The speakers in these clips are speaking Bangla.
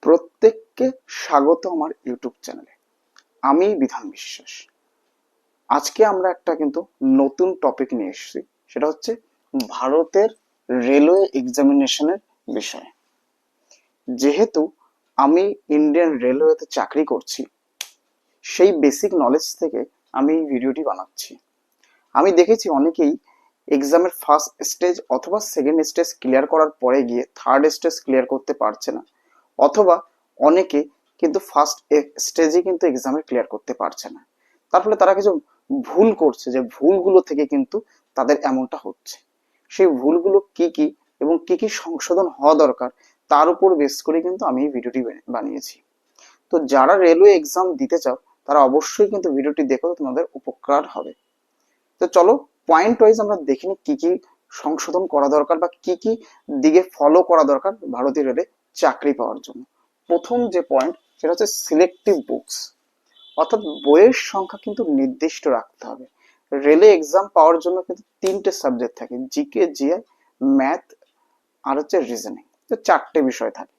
প্রত্যেককে স্বাগত আমার ইউটিউব চ্যানেলে। আমি বিধান বিশ্বাস। আজকে আমরা একটা কিন্তু নতুন টপিক নিয়ে এসেছি, সেটা হচ্ছে ভারতের রেলওয়ে এক্সামিনেশনের বিষয়। যেহেতু আমি ইন্ডিয়ান রেলওয়েতে চাকরি করছি, সেই বেসিক নলেজ থেকে আমি এই ভিডিওটি বানাচ্ছি। আমি দেখেছি অনেকেই এক্সামের ফার্স্ট স্টেজ অথবা সেকেন্ড স্টেজ ক্লিয়ার করার পরে গিয়ে থার্ড স্টেজ ক্লিয়ার করতে পারছে না, অথবা অনেকে কিন্তু ফার্স্ট স্টেজে কিন্তু এক্সামে ক্লিয়ার করতে পারছে না। তার ফলে তারা কিছু ভুল করছে, যে ভুলগুলো থেকে কিন্তু তাদের এমনটা হচ্ছে। সেই ভুলগুলো কি কি এবং কি কি সংশোধন হওয়া দরকার, তার উপর বেস করে কিন্তু আমি এই ভিডিওটি বানিয়েছি। তো যারা রেলওয়ে এক্সাম দিতে চাও, তারা অবশ্যই কিন্তু ভিডিওটি দেখো, তোমাদের উপকার হবে। তো চলো পয়েন্ট ওয়াইজ আমরা দেখে নিই কি কি সংশোধন করা দরকার বা কি কি দিকে ফলো করা দরকার ভারতীয় রেলে চাকরি পাওয়ার জন্য। প্রথম যে পয়েন্ট, সেটা হচ্ছে সিলেক্টিভ বুকস, অর্থাৎ বইয়ের সংখ্যা কিন্তু নির্দিষ্ট রাখতে হবে। রেলে এক্সাম পাওয়ার জন্য কিন্তু তিনটে সাবজেক্ট থাকে, জিকে, জিআই, ম্যাথ আর হচ্ছে রিজনিং। তো চারটে বিষয় থাকে।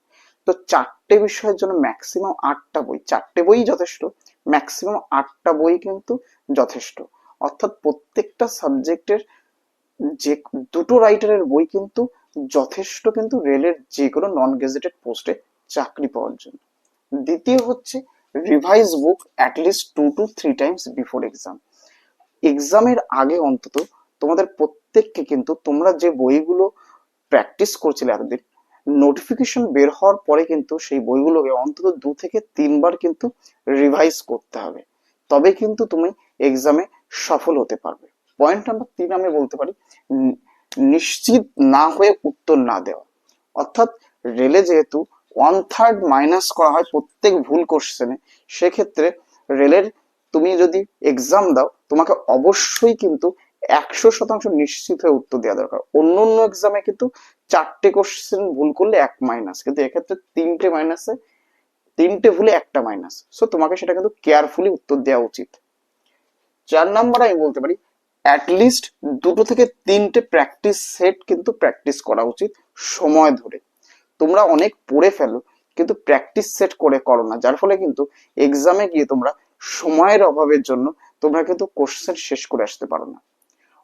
তো চারটে বিষয়ের জন্য ম্যাক্সিমাম 8টা বই, চারটে বই যথেষ্ট, ম্যাক্সিমাম 8টা বই কিন্তু যথেষ্ট। অর্থাৎ প্রত্যেকটা সাবজেক্টের যে দুটো রাইটারের বই কিন্তু যথেষ্ট, কিন্তু রেলের যে কোনো নন গেজেটেড পোস্টে চাকরি পাওয়ার জন্য। দ্বিতীয় হচ্ছে revise book at least 2 to 3 Times before exam. এক্সামের আগে অন্তত তোমাদের প্রত্যেককে কিন্তু তোমরা যে বইগুলো প্র্যাকটিস করছিলে এতদিন, নোটিফিকেশন বের হওয়ার পরে কিন্তু সেই বইগুলোকে অন্তত 2 থেকে 3 বার কিন্তু রিভাইজ করতে হবে। তবে কিন্তু তুমি এক্সামে সফল হতে পারবে। পয়েন্ট নাম্বার 3 আমি বলতে পারি, নিশ্চিত না হয়ে উত্তর না দেওয়া। অর্থাৎ রেলে যেহেতু 1/3 মাইনাস করা হয় প্রত্যেক ভুল কোশ্চেনে, সেক্ষেত্রে রেলের তুমি যদি এক্সাম দাও, তোমাকে অবশ্যই কিন্তু 100% নিশ্চিত হয়ে উত্তর দেওয়া দরকার। অন্য অন্য এক্সামে কিন্তু 4টে কোশ্চেন ভুল করলে 1 মাইনাস, কিন্তু এক্ষেত্রে 3টে মাইনাসে 3টে ভুলে 1টা মাইনাস। সো তোমাকে সেটা কিন্তু কেয়ারফুলি উত্তর দেওয়া উচিত। 4 নাম্বার আমি বলতে পারি, অ্যাটলিস্ট 2 থেকে 3টে প্র্যাকটিস সেট কিন্তু প্র্যাকটিস করা উচিত সময় ধরে। তোমরা অনেক পড়ে ফেলো, কিন্তু প্র্যাকটিস সেট করে করো না, যার ফলে কিন্তু এক্সামে গিয়ে তোমরা সময়ের অভাবের জন্য তোমরা কিন্তু কোশ্চেন শেষ করে আসতে পারো না,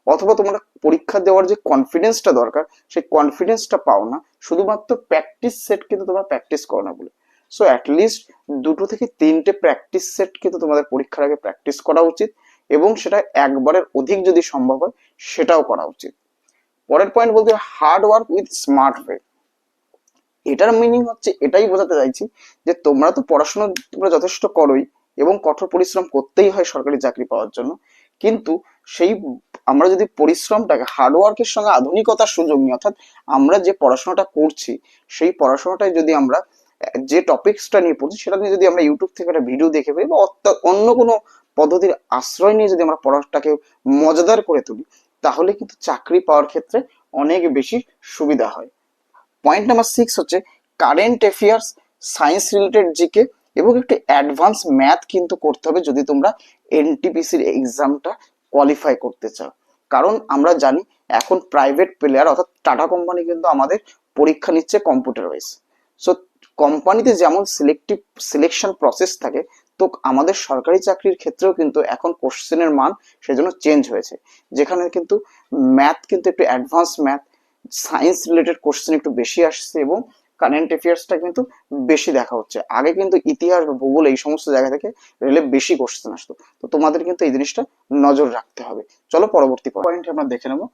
অথবা তোমরা পরীক্ষা দেওয়ার যে কনফিডেন্সটা দরকার সেই কনফিডেন্সটা পাও না, শুধুমাত্র প্র্যাকটিস সেট কিন্তু তোমরা প্র্যাকটিস করো না বলে। সো অ্যাটলিস্ট 2 থেকে 3টে প্র্যাকটিস সেট কিন্তু তোমাদের পরীক্ষার আগে প্র্যাকটিস করা উচিত, এবং সেটা একবারের অধিক যদি সম্ভব হয় সেটাও করা উচিত। পরের পয়েন্ট বলতে, hard work with smart way. এটার মিনিং হচ্ছে, এটাই বোঝাতে চাইছি যে তোমরা তো পড়াশোনা তোমরা যথেষ্ট করোই এবং কঠোর পরিশ্রম করতেই হয় সরকারি চাকরি পাওয়ার জন্য, কিন্তু সেই আমরা যদি পরিশ্রমটাকে হার্ডওয়ার্কের সঙ্গে আধুনিকতার সুযোগ নিই, অর্থাৎ আমরা যে পড়াশোনাটা করছি সেই পড়াশোনাটাই যদি আমরা যে টপিকসটা নিয়ে পড়ছি সেটা নিয়ে যদি আমরা ইউটিউব থেকে একটা ভিডিও দেখে পাই বা অন্য কোনো পদ্ধতির আশ্রয় নিয়ে যদি আমরা পড়াটাকে মজাদার করে তুলি, তাহলে কিন্তু চাকরি পাওয়ার ক্ষেত্রে অনেক বেশি সুবিধা হয়। পয়েন্ট নাম্বার 6 হচ্ছে current affairs, science related GK এবং একটু অ্যাডভান্স ম্যাথ কিন্তু করতে হবে যদি তোমরা এনটিপিসির এক্সামটা কোয়ালিফাই করতে চাও। কারণ আমরা জানি এখন প্রাইভেট প্লেয়ার অর্থাৎ টাটা কোম্পানি কিন্তু আমাদের পরীক্ষা নিচ্ছে কম্পিউটার ওয়াইজ। সো কোম্পানিতে যেমন সিলেকশন প্রসেস থাকে, তো আমাদের সরকারি চাকরির ক্ষেত্রেও কিন্তু এখন কোশ্চেনের মান সেজন্য চেঞ্জ হয়েছে, যেখানে কিন্তু ম্যাথ কিন্তু একটু advance math, science related question একটু বেশি আসছে এবং কারেন্ট অ্যাফেয়ার্সটা কিন্তু বেশি দেখা হচ্ছে। আগে কিন্তু ইতিহাস বা ভূগোল এই সমস্ত জায়গা থেকে রেলে বেশি কোশ্চেন আসতো। তো তোমাদের কিন্তু এই জিনিসটা নজর রাখতে হবে। চলো পরবর্তী পয়েন্ট আমরা দেখে নেবো,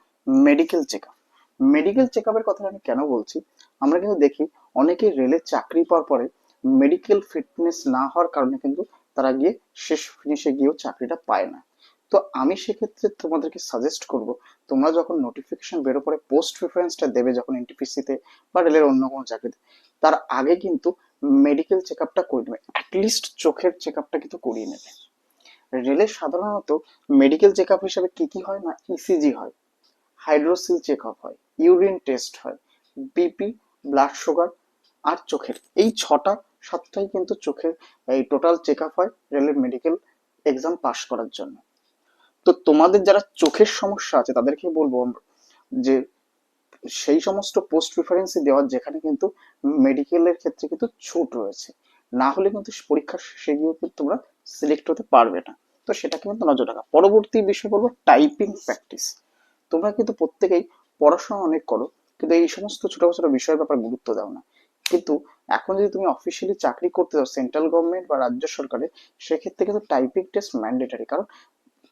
medical check up. Medical check আপের কথা আমি কেন বলছি, আমরা কিন্তু দেখি অনেকেই রেলে চাকরি পাওয়ার পরে মেডিকেল ফিটনেস না হওয়ার কারণে কিন্তু তারা গিয়ে শেষ ফিনিশে গিয়েও চাকরিটা পায় না। তো আমি সেক্ষেত্রে তোমাদেরকে সাজেস্ট করব, তোমরা যখন নোটিফিকেশন বেরো পরে পোস্ট প্রিফারেন্সটা দেবে যখন এনটিপিসিতে বা রেলের অন্য কোনো চাকরিতে, তার আগে কিন্তু মেডিকেল চেক আপটা করে নেবে, অ্যাটলিস্ট চোখের চেক আপটা কিন্তু করিয়ে নেবে। রেলে সাধারণত মেডিকেল চেক আপ হিসাবে কি কি হয় না, ইসিজি হয়, হাইড্রোসিল চেক আপ হয়, ইউরিন টেস্ট হয়, বিপি, ব্লাড সুগার আর চোখের, এই 6টা 7টাই কিন্তু চোখের এই টোটাল চেক আপ হয় রেলের মেডিকেল এক্সাম পাস করার জন্য। তো তোমাদের যারা চোখের সমস্যা আছে তাদেরকে বলবো যে সেই সমস্ত পোস্ট প্রিফারেন্সই দেওয়ার যেখানে কিন্তু মেডিকেলের ক্ষেত্রে কিন্তু ছুট রয়েছে, না হলে কিন্তু পরীক্ষার শেষে গিয়েও কিন্তু তোমরা সিলেক্ট হতে পারবে না। তো সেটাকে কিন্তু নজর রাখা। পরবর্তী বিষয় বলবো টাইপিং প্র্যাকটিস। তোমরা কিন্তু প্রত্যেকেই পড়াশোনা অনেক করো, কিন্তু এই সমস্ত ছোট ছোট বিষয়ের ব্যাপারে গুরুত্ব দাও না। কিন্তু এখন যদি তুমি অফিসিয়ালি চাকরি করতে যাও সেন্ট্রাল গভর্নমেন্ট বা রাজ্য সরকারের, সেক্ষেত্রে কিন্তু টাইপিং টেস্ট ম্যান্ডেটারি। কারণ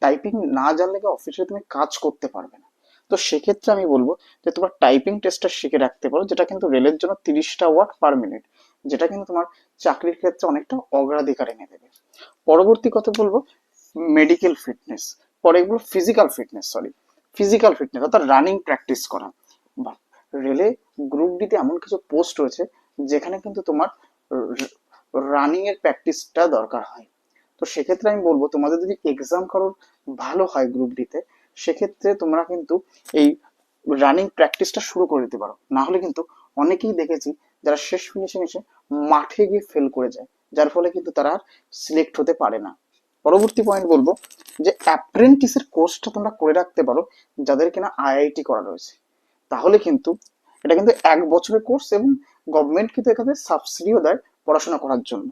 টাইপিং না জানলে অফিসে তুমি কাজ করতে পারবে না। তো সেক্ষেত্রে আমি বলবো যে তোমার টাইপিং টেস্টটা শিখে রাখতে পারো, যেটা কিন্তু রেলের জন্য 30টা ওয়ার্ড পার মিনিট, যেটা কিন্তু তোমার চাকরির ক্ষেত্রে অনেকটা অগ্রাধিকার এনে দেবে। পরবর্তী কথা বলবো মেডিকেল ফিটনেস, পরে এগুলো ফিজিক্যাল ফিটনেস, ফিজিক্যাল ফিটনেস অর্থাৎ রানিং প্র্যাকটিস করা। বা রেলে গ্রুপ ডিতে এমন কিছু পোস্ট রয়েছে যেখানে কিন্তু তোমার রানিং এর প্র্যাকটিসটা দরকার হয়। তো সেক্ষেত্রে আমি বলবো তোমাদের যদি এক্সাম কারোর ভালো হয় গ্রুপ ডিতে, সেক্ষেত্রে তোমরা কিন্তু এই রানিং প্র্যাকটিসটা শুরু করে দিতে পারো। না হলে কিন্তু অনেকেই দেখেছি যারা শেষ ফিনিশিং এসে মাঠে গিয়ে ফেল করে যায়, যার ফলে কিন্তু তারা আর সিলেক্ট হতে পারে না। পরবর্তী পয়েন্ট বলবো যে অ্যাপ্রেন্টিসের কোর্সটা তোমরা করে রাখতে পারো, যাদের কিনা আইআইটি করা রয়েছে। তাহলে কিন্তু এটা কিন্তু 1 বছরের কোর্স, এবং গভর্নমেন্ট কিন্তু এখানে সাবসিডিও দেয় পড়াশোনা করার জন্য।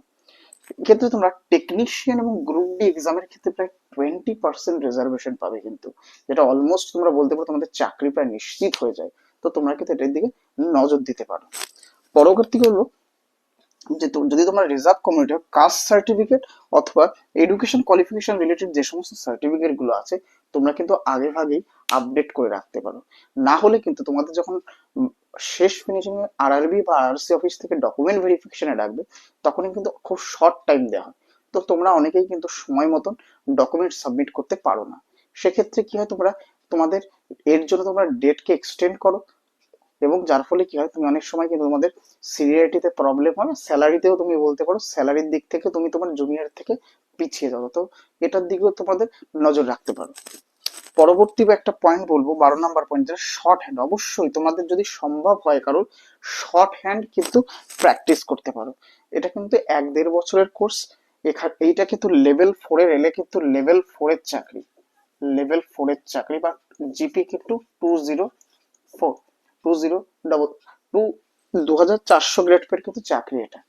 এক্ষেত্রে তোমরা টেকনিশিয়ান এবং গ্রুপ ডি এক্সামের ক্ষেত্রে প্রায় 20% রিজার্ভেশন পাবে কিন্তু, যেটা অলমোস্ট তোমরা বলতে পারো তোমাদের চাকরি প্রায় নিশ্চিত হয়ে যায়। তো তোমরা কিন্তু এটার দিকে নজর দিতে পারো। পরবর্তী হলো যে যদি তোমরা রিজার্ভ কমিউনিটি কাস্ট সার্টিফিকেট অথবা এডুকেশন কোয়ালিফিকেশন রিলেটেড যে সমস্ত সার্টিফিকেট গুলো আছে, তোমরা কিন্তু আগে ভাগেই আপডেট করে রাখতে পারো। না হলে কিন্তু তোমাদের যখন শেষ ফিনিশিং এ আরআরবি বা আরসি অফিস থেকে ডকুমেন্ট ভেরিফিকেশনে ডাকবে, তখনই কিন্তু খুব শর্ট টাইম দেওয়া হয়। তো তোমরা অনেকেই কিন্তু সময় মতন ডকুমেন্ট সাবমিট করতে পারো না। সেক্ষেত্রে কি হয়, তোমরা তোমাদের এর জন্য তোমরা ডেটকে এক্সটেন্ড করো, এবং যার ফলে কি হয় তুমি অনেক সময় কিন্তু তোমাদের সিনিয়রিটিতে প্রবলেম হয়, স্যালারিতেও তুমি বলতে পারো স্যালারির দিক থেকে তুমি তোমার জুনিয়র থেকে পিছিয়ে যাও। তো এটার দিকেও তোমাদের নজর রাখতে পারো। পরবর্তী একটা পয়েন্ট বলবো, 12 নম্বর পয়েন্ট, যেটা শর্ট হ্যান্ড। অবশ্যই তোমাদের যদি সম্ভব হয় কারণ শর্ট হ্যান্ড কিন্তু প্র্যাকটিস করতে পারো। এটা কিন্তু 1-1.5 বছরের কোর্স। এইটা কিন্তু লেভেল 4 এর এলে কিন্তু লেভেল 4 এর চাকরি, লেভেল 4 এর চাকরি বা জিপি কিন্তু 204 20 2400 গ্রেড পের কিন্তু চাকরি এটা।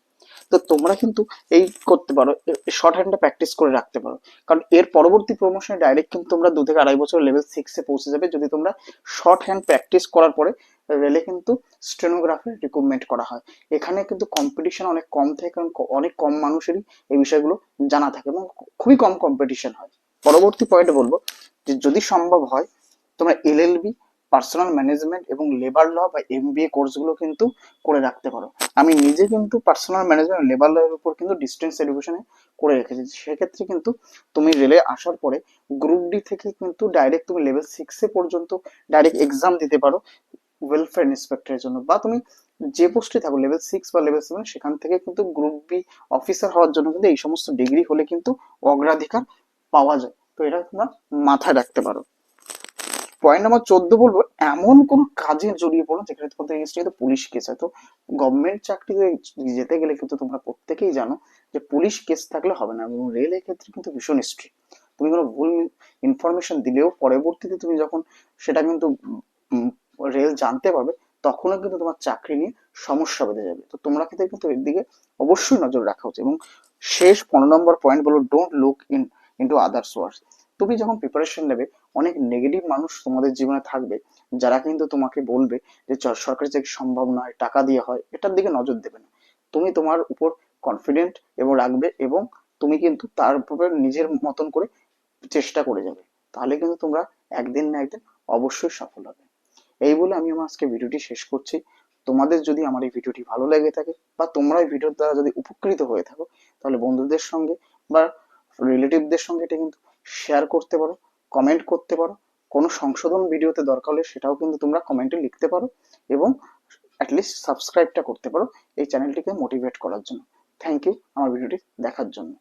তো তোমরা কিন্তু এই করতে পারো, শর্ট হ্যান্ডটা প্র্যাকটিস করে রাখতে পারো। কারণ এর পরবর্তী প্রমোশনে ডাইরেক্ট কিন্তু তোমরা 2 থেকে 2.5 বছর লেভেল 6 এ পৌঁছে যাবে, যদি তোমরা শর্ট হ্যান্ড প্র্যাকটিস করার পরে রেলে কিন্তু স্টেনোগ্রাফার রিক্রুটমেন্ট করা হয়। এখানে কিন্তু কম্পিটিশন অনেক কম থাকে, কারণ অনেক কম মানুষেরই এই বিষয়গুলো জানা থাকে এবং খুবই কম কম্পিটিশন হয়। পরবর্তী পয়েন্টে বলবো যে যদি সম্ভব হয় তোমরা এলএলবি, পার্সোনাল ম্যানেজমেন্ট এবং লেবার ল বা এমবিএ কোর্সগুলো কিন্তু করে রাখতে পারো। আমি নিজে কিন্তু পার্সোনাল ম্যানেজমেন্ট লেবার ল এর উপর কিন্তু ডিস্টেন্স এডুকেশনে করে রেখেছি। সেক্ষেত্রে কিন্তু তুমি রেলে আসার পরে গ্রুপ ডি থেকে কিন্তু ডাইরেক্ট তুমি লেভেল 6 এ পর্যন্ত ডাইরেক্ট এক্সাম দিতে পারো ওয়েলফেয়ার ইন্সপেক্টরের জন্য। বা তুমি যে পোস্টে থাকো লেভেল 6 বা লেভেল 7, সেখান থেকে কিন্তু গ্রুপ বি অফিসার হওয়ার জন্য কিন্তু এই সমস্ত ডিগ্রি হলে কিন্তু অগ্রাধিকার পাওয়া যায়। তো এটা তোমরা মাথায় রাখতে পারো। পয়েন্ট নম্বর 14 বলবো, এমন কোন কাজে জড়িয়ে পড়ো যেখানে তোমাদের এগেইনস্টে কিন্তু পুলিশ কেস হয়। তো গভর্নমেন্ট চাকরিতে যেতে গেলে কিন্তু তোমরা প্রত্যেকেই জানো যে পুলিশ কেস থাকলে হবে না, এবং রেলের ক্ষেত্রে কিন্তু ভীষণ স্ট্রিক্ট। তুমি কোনো ভুল ইনফরমেশন দিলেও পরবর্তীতে তুমি যখন সেটা কিন্তু রেল জানতে পারবে, তখনও কিন্তু তোমার চাকরি নিয়ে সমস্যা বেঁধে যাবে। তো তোমরা কিন্তু এর দিকে অবশ্যই নজর রাখা উচিত। এবং শেষ 15 নম্বর পয়েন্ট বলো, ডোন্ট লুক ইনটু আদার্স ওয়ার্স। তুমি যখন প্রিপারেশন নেবে, অনেক নেগেটিভ মানুষ তোমাদের জীবনে থাকবে, যারা কিন্তু তোমাকে বলবে যে সরকারি চাকরি সম্ভব নয়, টাকা দিয়ে হয়, এটার দিকে নজর দেবে না। তুমি তোমার উপর কনফিডেন্ট এবং রাখবে, এবং তুমি কিন্তু তার উপরে নিজের মতন করে চেষ্টা করে যাবে। তাহলে কিন্তু তোমরা একদিন না একদিন অবশ্যই সফল হবে। এই বলে আমি আমার আজকে ভিডিওটি শেষ করছি। তোমাদের যদি আমার এই ভিডিওটি ভালো লেগে থাকে বা তোমরা এই ভিডিওর দ্বারা যদি উপকৃত হয়ে থাকো, তাহলে বন্ধুদের সঙ্গে বা রিলেটিভদের সঙ্গে এটা কিন্তু শেয়ার করতে পারো, কমেন্ট করতে পারো। কোনো সংশোধন ভিডিওতে দরকার হলে সেটাও কিন্তু তোমরা কমেন্টে লিখতে পারো, এবং অ্যাটলিস্ট সাবস্ক্রাইবটা করতে পারো এই চ্যানেলটিকে মোটিভেট করার জন্য। থ্যাংক ইউ আমার ভিডিওটি দেখার জন্য।